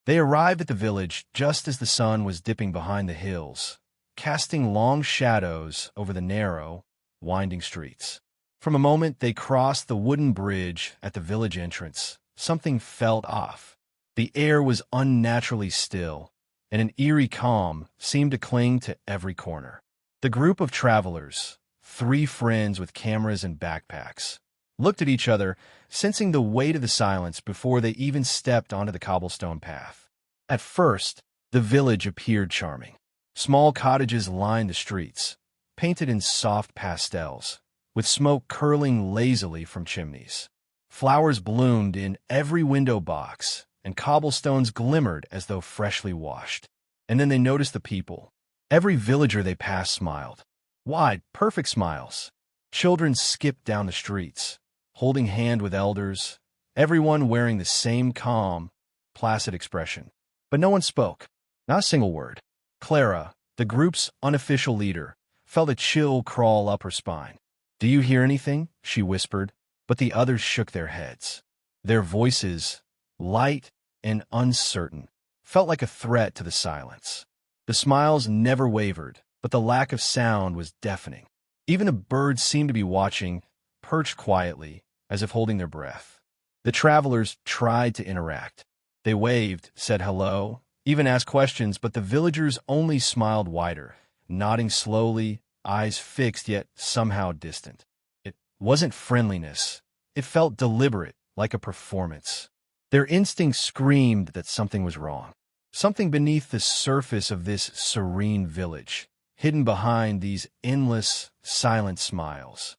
They arrived at the village just as the sun was dipping behind the hills, casting long shadows over the narrow, winding streets. From a moment they crossed the wooden bridge at the village entrance, something felt off. The air was unnaturally still, and an eerie calm seemed to cling to every corner. The group of travelers, 3 friends with cameras and backpacks, looked at each other, sensing the weight of the silence before they even stepped onto the cobblestone path. At first, the village appeared charming. Small cottages lined the streets, painted in soft pastels, with smoke curling lazily from chimneys. Flowers bloomed in every window box, and cobblestones glimmered as though freshly washed. And then they noticed the people. Every villager they passed smiled. Wide, perfect smiles. Children skipped down the streets, holding hand with elders, everyone wearing the same calm, placid expression. But no one spoke, not a single word. Clara, the group's unofficial leader, felt a chill crawl up her spine. "Do you hear anything?" she whispered, but the others shook their heads. Their voices, light and uncertain, felt like a threat to the silence. The smiles never wavered, but the lack of sound was deafening. Even the birds seemed to be watching, perched quietly, as if holding their breath. The travelers tried to interact. They waved, said hello, even asked questions, but the villagers only smiled wider, nodding slowly, eyes fixed yet somehow distant. It wasn't friendliness. It felt deliberate, like a performance. Their instincts screamed that something was wrong. Something beneath the surface of this serene village, hidden behind these endless, silent smiles.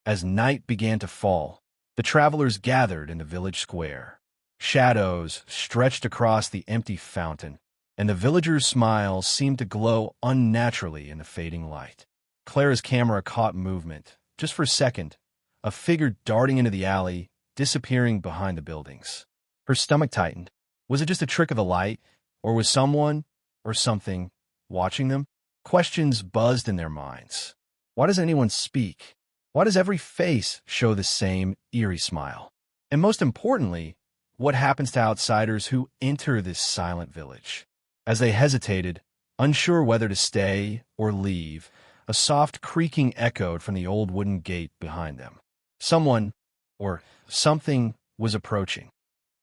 As night began to fall, the travelers gathered in the village square. Shadows stretched across the empty fountain, and the villagers' smiles seemed to glow unnaturally in the fading light. Clara's camera caught movement. Just for a second, a figure darting into the alley, disappearing behind the buildings. Her stomach tightened. Was it just a trick of the light, or was someone, or something, watching them? Questions buzzed in their minds. Why does anyone speak? Why does every face show the same eerie smile? And most importantly, what happens to outsiders who enter this silent village? As they hesitated, unsure whether to stay or leave, a soft creaking echoed from the old wooden gate behind them. Someone, or something, was approaching.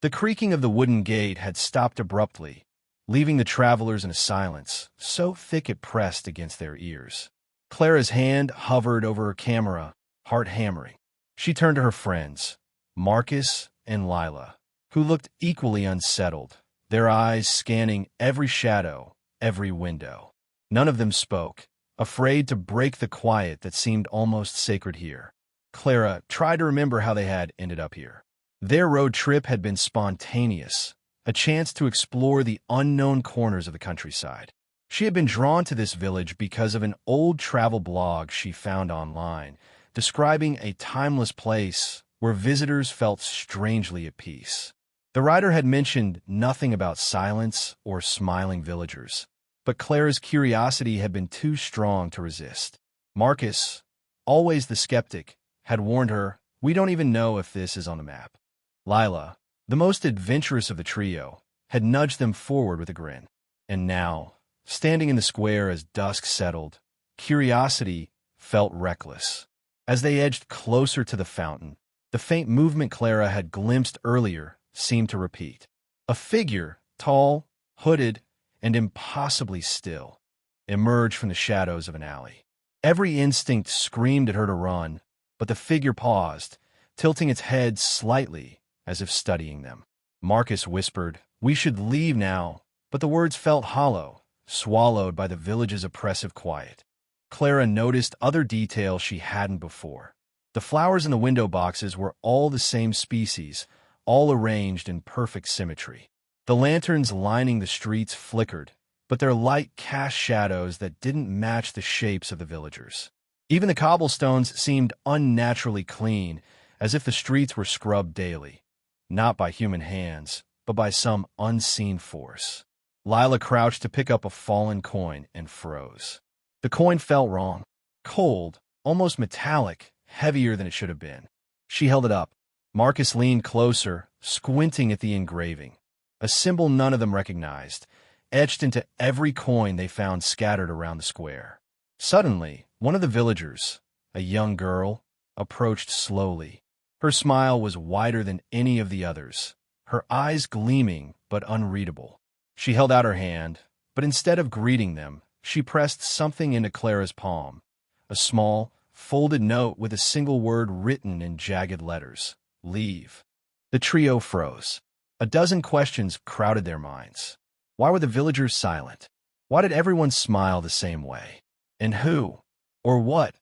The creaking of the wooden gate had stopped abruptly, leaving the travelers in a silence so thick it pressed against their ears. Clara's hand hovered over her camera, heart hammering. She turned to her friends, Marcus and Lila, who looked equally unsettled, their eyes scanning every shadow, every window. None of them spoke, afraid to break the quiet that seemed almost sacred here. Clara tried to remember how they had ended up here. Their road trip had been spontaneous, a chance to explore the unknown corners of the countryside. She had been drawn to this village because of an old travel blog she found online, describing a timeless place where visitors felt strangely at peace. The writer had mentioned nothing about silence or smiling villagers, but Clara's curiosity had been too strong to resist. Marcus, always the skeptic, had warned her, "We don't even know if this is on the map." Lila, the most adventurous of the trio, had nudged them forward with a grin. And now, standing in the square as dusk settled, curiosity felt reckless. As they edged closer to the fountain, the faint movement Clara had glimpsed earlier seemed to repeat. A figure, tall, hooded, and impossibly still, emerged from the shadows of an alley. Every instinct screamed at her to run, but the figure paused, tilting its head slightly as if studying them. Marcus whispered, "We should leave now," but the words felt hollow, swallowed by the village's oppressive quiet. Clara noticed other details she hadn't before. The flowers in the window boxes were all the same species, all arranged in perfect symmetry. The lanterns lining the streets flickered, but their light cast shadows that didn't match the shapes of the villagers. Even the cobblestones seemed unnaturally clean, as if the streets were scrubbed daily, not by human hands, but by some unseen force. Lila crouched to pick up a fallen coin and froze. The coin felt wrong, cold, almost metallic, heavier than it should have been. She held it up. Marcus leaned closer, squinting at the engraving. a symbol none of them recognized, etched into every coin they found scattered around the square. Suddenly, one of the villagers, a young girl, approached slowly. Her smile was wider than any of the others, her eyes gleaming but unreadable. She held out her hand, but instead of greeting them, she pressed something into Clara's palm, a small, folded note with a single word written in jagged letters: "Leave." The trio froze. A dozen questions crowded their minds. Why were the villagers silent? Why did everyone smile the same way? And who, or what,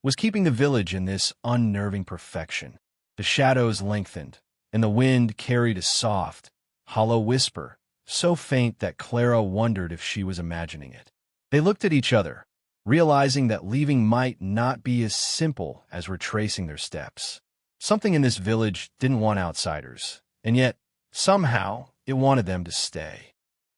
was keeping the village in this unnerving perfection? The shadows lengthened, and the wind carried a soft, hollow whisper, so faint that Clara wondered if she was imagining it. They looked at each other, realizing that leaving might not be as simple as retracing their steps. Something in this village didn't want outsiders, and yet, somehow, it wanted them to stay.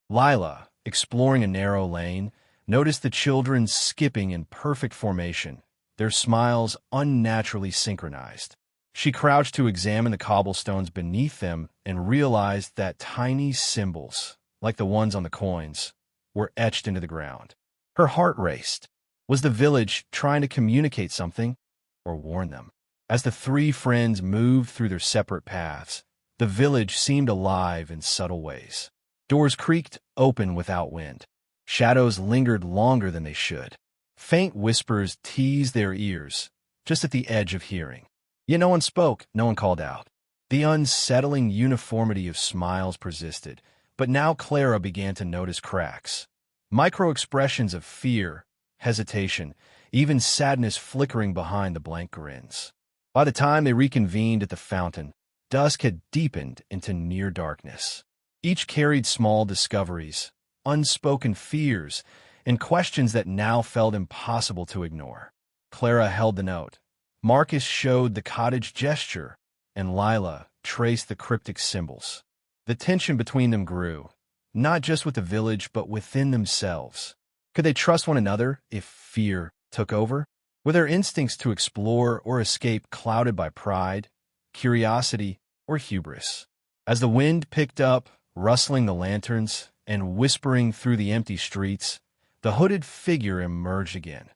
Lila, exploring a narrow lane, noticed the children skipping in perfect formation, their smiles unnaturally synchronized. She crouched to examine the cobblestones beneath them and realized that tiny symbols, like the ones on the coins, were etched into the ground. Her heart raced. Was the village trying to communicate something or warn them? As the three friends moved through their separate paths, the village seemed alive in subtle ways. Doors creaked open without wind. Shadows lingered longer than they should. Faint whispers teased their ears, just at the edge of hearing. Yet no one spoke, no one called out. The unsettling uniformity of smiles persisted, but now Clara began to notice cracks. Micro-expressions of fear, hesitation, even sadness flickering behind the blank grins. By the time they reconvened at the fountain, dusk had deepened into near darkness. Each carried small discoveries, unspoken fears, and questions that now felt impossible to ignore. Clara held the note. Marcus showed the cottage gesture, and Lila traced the cryptic symbols. The tension between them grew, not just with the village but within themselves. Could they trust one another if fear took over? Were their instincts to explore or escape clouded by pride, curiosity, or hubris? As the wind picked up, rustling the lanterns and whispering through the empty streets, the hooded figure emerged again,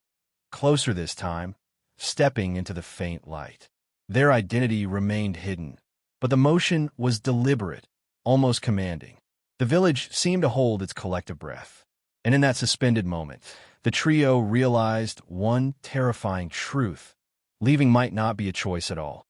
closer this time, stepping into the faint light. Their identity remained hidden, but the motion was deliberate, almost commanding. The village seemed to hold its collective breath. And in that suspended moment, the trio realized one terrifying truth: leaving might not be a choice at all.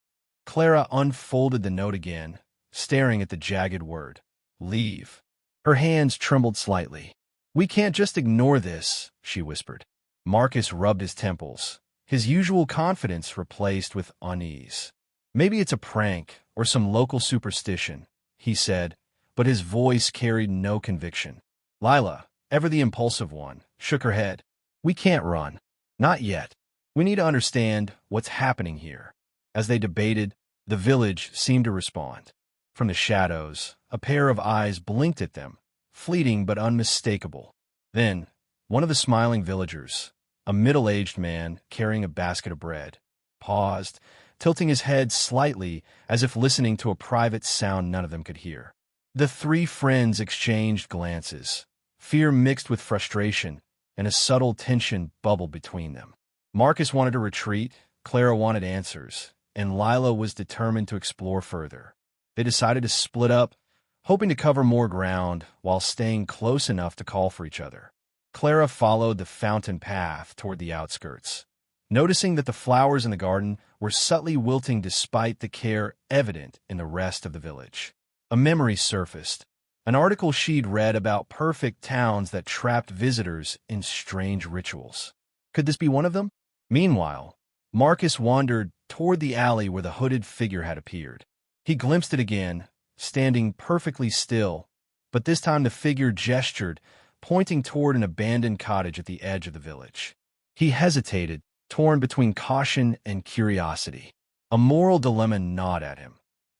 Clara unfolded the note again, staring at the jagged word, "Leave." Her hands trembled slightly. "We can't just ignore this," she whispered. Marcus rubbed his temples, his usual confidence replaced with unease. "Maybe it's a prank or some local superstition," he said, but his voice carried no conviction. Lila, ever the impulsive one, shook her head. "We can't run. Not yet. We need to understand what's happening here." As they debated, the village seemed to respond. From the shadows, a pair of eyes blinked at them, fleeting but unmistakable. Then, one of the smiling villagers, a middle-aged man carrying a basket of bread, paused, tilting his head slightly as if listening to a private sound none of them could hear. The three friends exchanged glances. Fear mixed with frustration, and a subtle tension bubbled between them. Marcus wanted to retreat, Clara wanted answers, and Lila was determined to explore further. They decided to split up, hoping to cover more ground while staying close enough to call for each other. Clara followed the fountain path toward the outskirts, noticing that the flowers in the garden were subtly wilting despite the care evident in the rest of the village. A memory surfaced, an article she'd read about perfect towns that trapped visitors in strange rituals. Could this be one of them? Meanwhile, Marcus wandered toward the alley where the hooded figure had appeared. He glimpsed it again, standing perfectly still, but this time the figure gestured, pointing toward an abandoned cottage at the edge of the village. He hesitated, torn between caution and curiosity. A moral dilemma gnawed at him.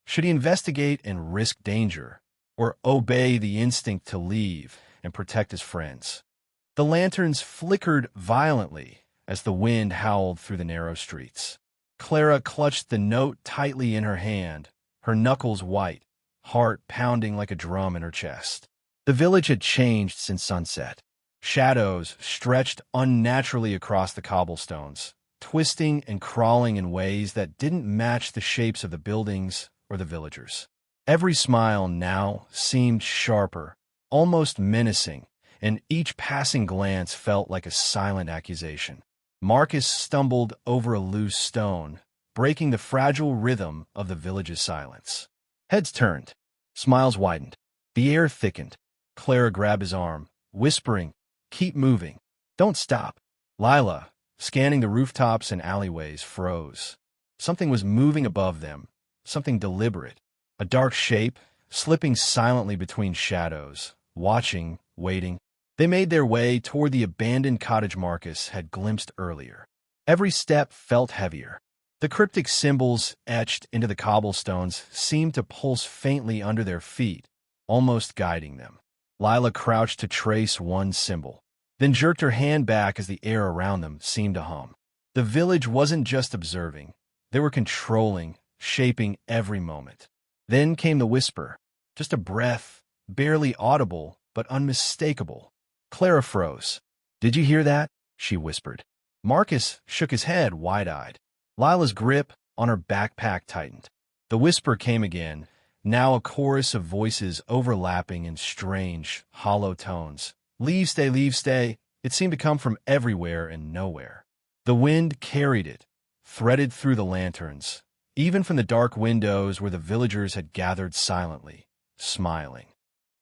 Should he investigate and risk danger, or obey the instinct to leave and protect his friends? The lanterns flickered violently as the wind howled through the narrow streets. Clara clutched the note tightly in her hand, her knuckles white, heart pounding like a drum in her chest. The village had changed since sunset. Shadows stretched unnaturally across the cobblestones, twisting and crawling in ways that didn't match the shapes of the buildings or the villagers. Every smile now seemed sharper, almost menacing, and each passing glance felt like a silent accusation. Marcus stumbled over a loose stone, breaking the fragile rhythm of the village's silence. Heads turned. Smiles widened. The air thickened. Clara grabbed his arm, whispering, "Keep moving. Don't stop." Lila, scanning the rooftops and alleyways, froze. Something was moving above them, something deliberate. A dark shape, slipping silently between shadows, watching, waiting. They made their way toward the abandoned cottage Marcus had glimpsed earlier. Every step felt heavier. The cryptic symbols etched into the cobblestones seemed to pulse faintly under their feet, almost guiding them. Lila crouched to trace one symbol, then jerked her hand back as the air around them seemed to hum. The village wasn't just observing. They were controlling, shaping every moment. Then came the whisper, just a breath, barely audible but unmistakable. Clara froze. "Did you hear that?" she whispered. Marcus shook his head wide-eyed. Lila's grip on her backpack tightened. The whisper came again, now a chorus of voices overlapping in strange, hollow tones. "Leave, stay, leave, stay." It seemed to come from everywhere and nowhere. The wind carried it, threaded through the lanterns, even from the dark windows where the villagers had gathered silently, smiling.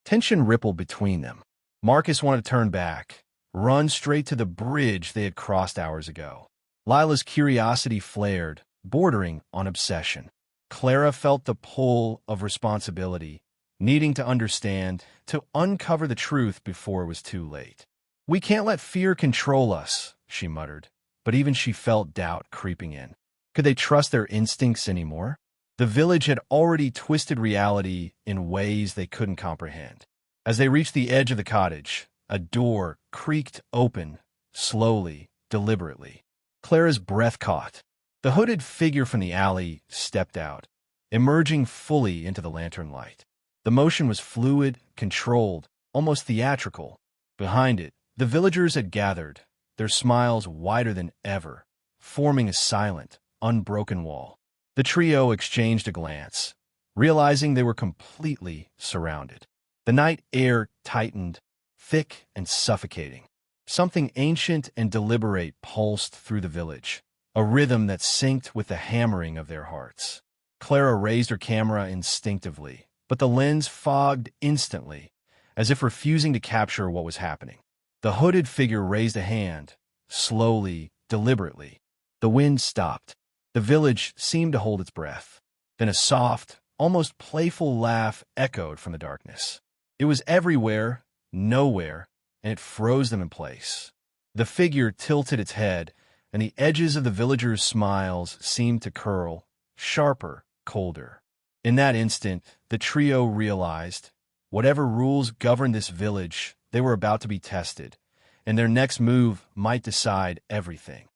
Tension rippled between them. Marcus wanted to turn back, run straight to the bridge they had crossed hours ago. Lila's curiosity flared, bordering on obsession. Clara felt the pull of responsibility, needing to understand, to uncover the truth before it was too late. "We can't let fear control us," she muttered, but even she felt doubt creeping in. Could they trust their instincts anymore? The village had already twisted reality in ways they couldn't comprehend. As they reached the edge of the cottage, a door creaked open, slowly, deliberately. Clara's breath caught. The hooded figure from the alley stepped out, emerging fully into the lantern light. The motion was fluid, controlled, almost theatrical. Behind it, the villagers had gathered, their smiles wider than ever, forming a silent, unbroken wall. The trio exchanged a glance, realizing they were completely surrounded. The night air tightened, thick and suffocating. Something ancient and deliberate pulsed through the village, a rhythm that synced with the hammering of their hearts. Clara raised her camera instinctively, but the lens fogged instantly, as if refusing to capture what was happening. The hooded figure raised a hand, slowly, deliberately. The wind stopped. The village seemed to hold its breath. Then a soft, almost playful laugh echoed from the darkness. It was everywhere, nowhere, and it froze them in place. The figure tilted its head, and the edges of the villagers' smiles seemed to curl, sharper, colder. In that instant, the trio realized, whatever rules governed this village, they were about to be tested, and their next move might decide everything.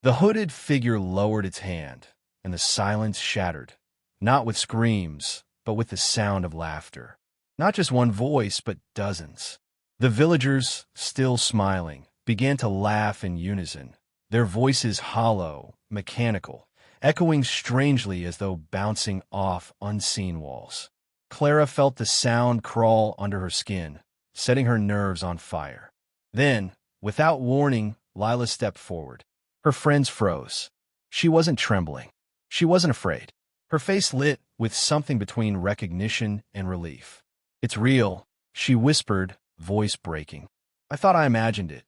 The hooded figure lowered its hand, and the silence shattered, not with screams, but with the sound of laughter. Not just one voice, but dozens. The villagers, still smiling, began to laugh in unison, their voices hollow, mechanical, echoing strangely as though bouncing off unseen walls. Clara felt the sound crawl under her skin, setting her nerves on fire. Then, without warning, Lila stepped forward. Her friends froze. She wasn't trembling. She wasn't afraid. Her face lit with something between recognition and relief. "It's real," she whispered, voice breaking. "I thought I imagined it,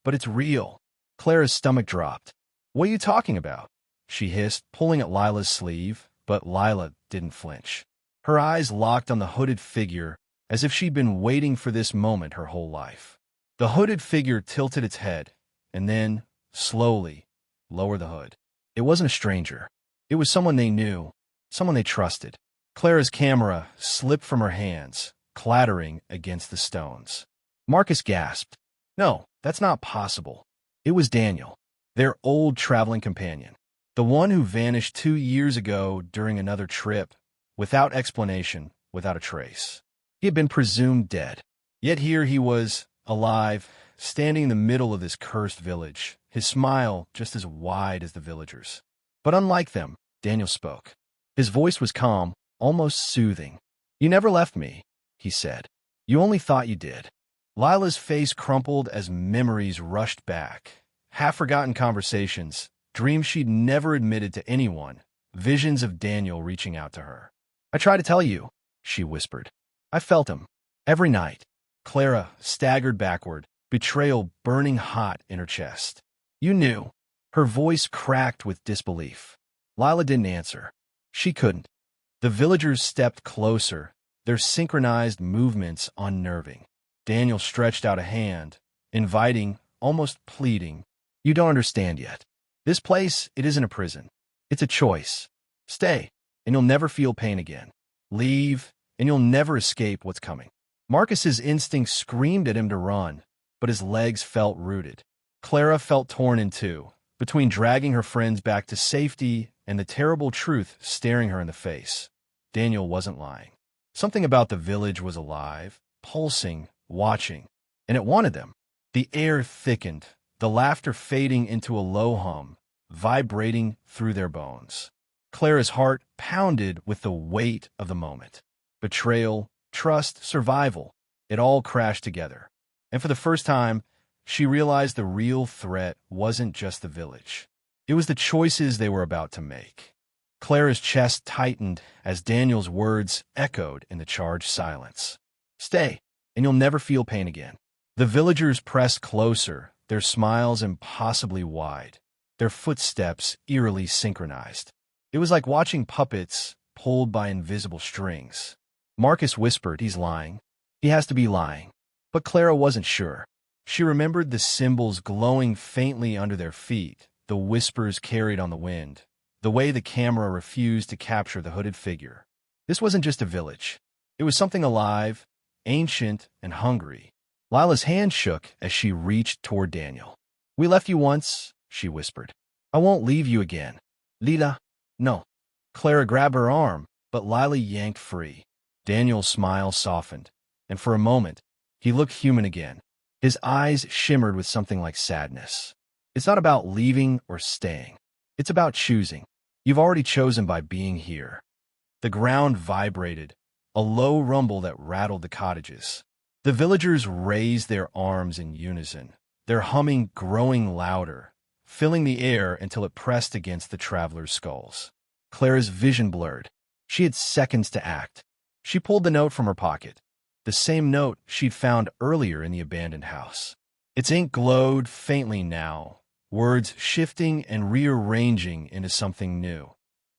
but it's real." Clara's stomach dropped. "What are you talking about?" she hissed, pulling at Lila's sleeve, but Lila didn't flinch. Her eyes locked on the hooded figure as if she'd been waiting for this moment her whole life. The hooded figure tilted its head, and then, slowly, lowered the hood. It wasn't a stranger. It was someone they knew, someone they trusted. Clara's camera slipped from her hands, clattering against the stones. Marcus gasped. No, that's not possible. It was Daniel, their old traveling companion, the one who vanished 2 years ago during another trip, without explanation, without a trace. He had been presumed dead. Yet here he was, alive, standing in the middle of this cursed village, his smile just as wide as the villagers. But unlike them, Daniel spoke. His voice was calm, almost soothing. "You never left me," he said. "You only thought you did." Lila's face crumpled as memories rushed back. Half-forgotten conversations, dreams she'd never admitted to anyone, visions of Daniel reaching out to her. "I try to tell you," she whispered. "I felt him. Every night." Clara staggered backward, betrayal burning hot in her chest. "You knew." Her voice cracked with disbelief. Lila didn't answer. She couldn't. The villagers stepped closer, their synchronized movements unnerving. Daniel stretched out a hand, inviting, almost pleading. "You don't understand yet. This place, it isn't a prison. It's a choice. Stay, and you'll never feel pain again. Leave, and you'll never escape what's coming." Marcus's instinct screamed at him to run, but his legs felt rooted. Clara felt torn in two, between dragging her friends back to safety and the terrible truth staring her in the face. Daniel wasn't lying. Something about the village was alive, pulsing, watching, and it wanted them. The air thickened, the laughter fading into a low hum, vibrating through their bones. Clara's heart pounded with the weight of the moment. Betrayal, trust, survival, it all crashed together. And for the first time, she realized the real threat wasn't just the village. It was the choices they were about to make. Clara's chest tightened as Daniel's words echoed in the charged silence. "Stay, and you'll never feel pain again." The villagers pressed closer, their smiles impossibly wide, their footsteps eerily synchronized. It was like watching puppets pulled by invisible strings. Marcus whispered, "He's lying. He has to be lying." But Clara wasn't sure. She remembered the symbols glowing faintly under their feet, the whispers carried on the wind, the way the camera refused to capture the hooded figure. This wasn't just a village. It was something alive, ancient, and hungry. Lila's hand shook as she reached toward Daniel. "We left you once," she whispered. "I won't leave you again." "Lila, no." Clara grabbed her arm, but Lila yanked free. Daniel's smile softened, and for a moment, he looked human again. His eyes shimmered with something like sadness. "It's not about leaving or staying. It's about choosing. You've already chosen by being here." The ground vibrated, a low rumble that rattled the cottages. The villagers raised their arms in unison, their humming growing louder, filling the air until it pressed against the travelers' skulls. Clara's vision blurred. She had seconds to act. She pulled the note from her pocket, the same note she'd found earlier in the abandoned house. Its ink glowed faintly now, words shifting and rearranging into something new.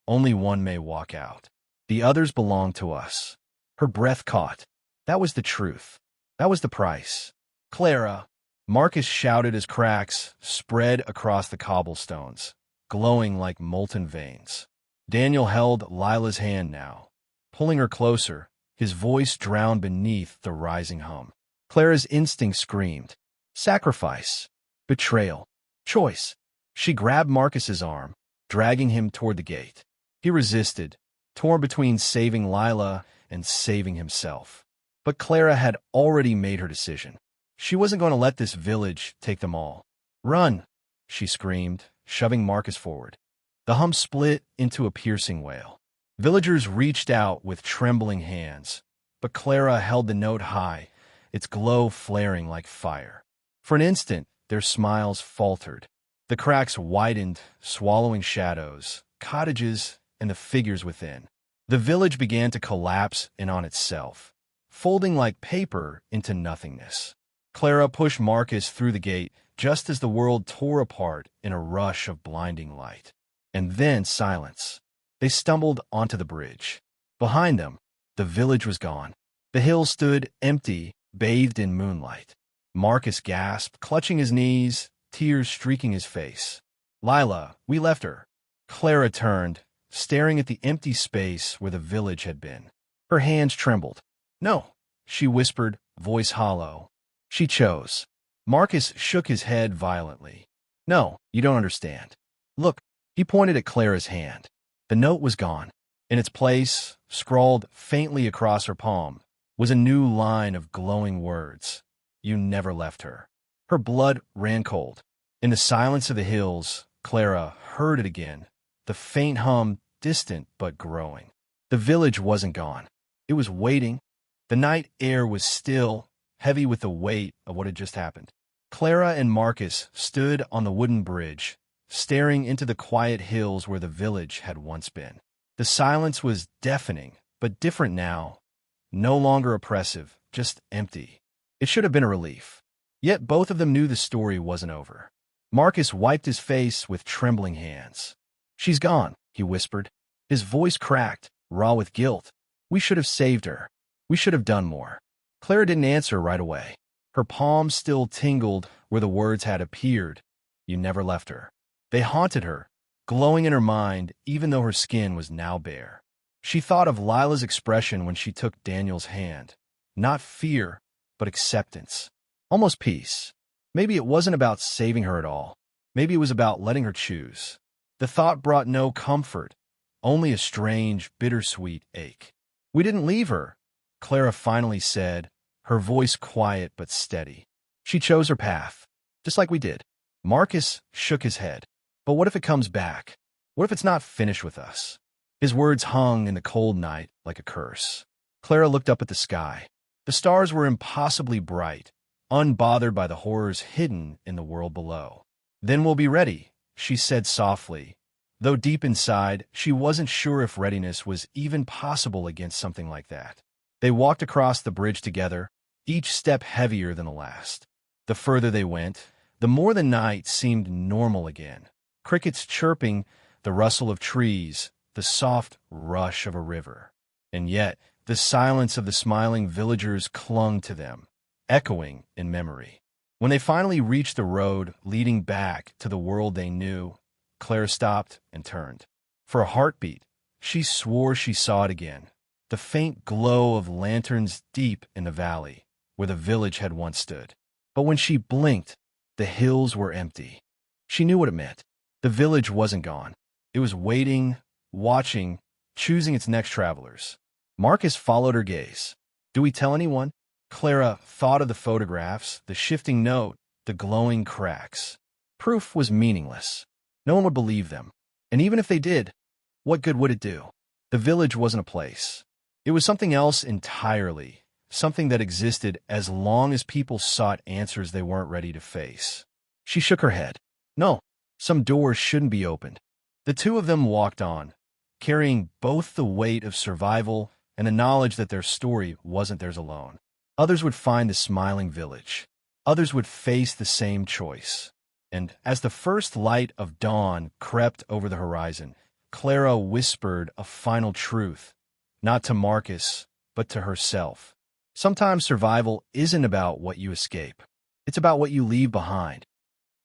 "Only one may walk out. The others belong to us." Her breath caught. That was the truth. That was the price. "Clara!" Marcus shouted as cracks spread across the cobblestones, glowing like molten veins. Daniel held Lila's hand now, pulling her closer, his voice drowned beneath the rising hum. Clara's instinct screamed. Sacrifice. Betrayal. Choice. She grabbed Marcus's arm, dragging him toward the gate. He resisted, torn between saving Lila and saving himself. But Clara had already made her decision. She wasn't going to let this village take them all. "Run!" she screamed, shoving Marcus forward. The hum split into a piercing wail. Villagers reached out with trembling hands, but Clara held the note high, its glow flaring like fire. For an instant, their smiles faltered. The cracks widened, swallowing shadows, cottages, and the figures within. The village began to collapse in on itself, folding like paper into nothingness. Clara pushed Marcus through the gate just as the world tore apart in a rush of blinding light. And then silence. They stumbled onto the bridge. Behind them, the village was gone. The hill stood empty, bathed in moonlight. Marcus gasped, clutching his knees, tears streaking his face. "Lila, we left her." Clara turned, staring at the empty space where the village had been. Her hands trembled. "No," she whispered, voice hollow. "She chose." Marcus shook his head violently. "No, you don't understand. Look." He pointed at Clara's hand. The note was gone, In its place, scrawled faintly across her palm, was a new line of glowing words. You never left her. Her blood ran cold. In the silence of the hills, Clara heard it again, the faint hum, distant but growing. The village wasn't gone. It was waiting. The night air was still, heavy with the weight of what had just happened. Clara and Marcus stood on the wooden bridge, staring into the quiet hills where the village had once been. The silence was deafening, but different now. No longer oppressive, just empty. It should have been a relief. Yet both of them knew the story wasn't over. Marcus wiped his face with trembling hands. She's gone, he whispered. His voice cracked, raw with guilt. We should have saved her. We should have done more. Clara didn't answer right away. Her palms still tingled where the words had appeared. You never left her. They haunted her, glowing in her mind even though her skin was now bare. She thought of Lila's expression when she took Daniel's hand. Not fear, but acceptance. Almost peace. Maybe it wasn't about saving her at all. Maybe it was about letting her choose. The thought brought no comfort, only a strange, bittersweet ache. We didn't leave her, Clara finally said, her voice quiet but steady. She chose her path, just like we did. Marcus shook his head. But what if it comes back? What if it's not finished with us? His words hung in the cold night like a curse. Clara looked up at the sky. The stars were impossibly bright, unbothered by the horrors hidden in the world below. Then we'll be ready, she said softly, though deep inside she wasn't sure if readiness was even possible against something like that. They walked across the bridge together, each step heavier than the last. The further they went, the more the night seemed normal again. Crickets chirping, the rustle of trees, the soft rush of a river. And yet, the silence of the smiling villagers clung to them, echoing in memory. When they finally reached the road leading back to the world they knew, Claire stopped and turned. For a heartbeat, she swore she saw it again, the faint glow of lanterns deep in the valley, where the village had once stood. But when she blinked, the hills were empty. She knew what it meant. The village wasn't gone. It was waiting, watching, choosing its next travelers. Marcus followed her gaze. Do we tell anyone? Clara thought of the photographs, the shifting note, the glowing cracks. Proof was meaningless. No one would believe them. And even if they did, what good would it do? The village wasn't a place. It was something else entirely, something that existed as long as people sought answers they weren't ready to face. She shook her head. No, some doors shouldn't be opened. The two of them walked on, carrying both the weight of survival and the knowledge that their story wasn't theirs alone. Others would find the smiling village. Others would face the same choice. And as the first light of dawn crept over the horizon, Clara whispered a final truth, not to Marcus, but to herself. Sometimes survival isn't about what you escape. It's about what you leave behind.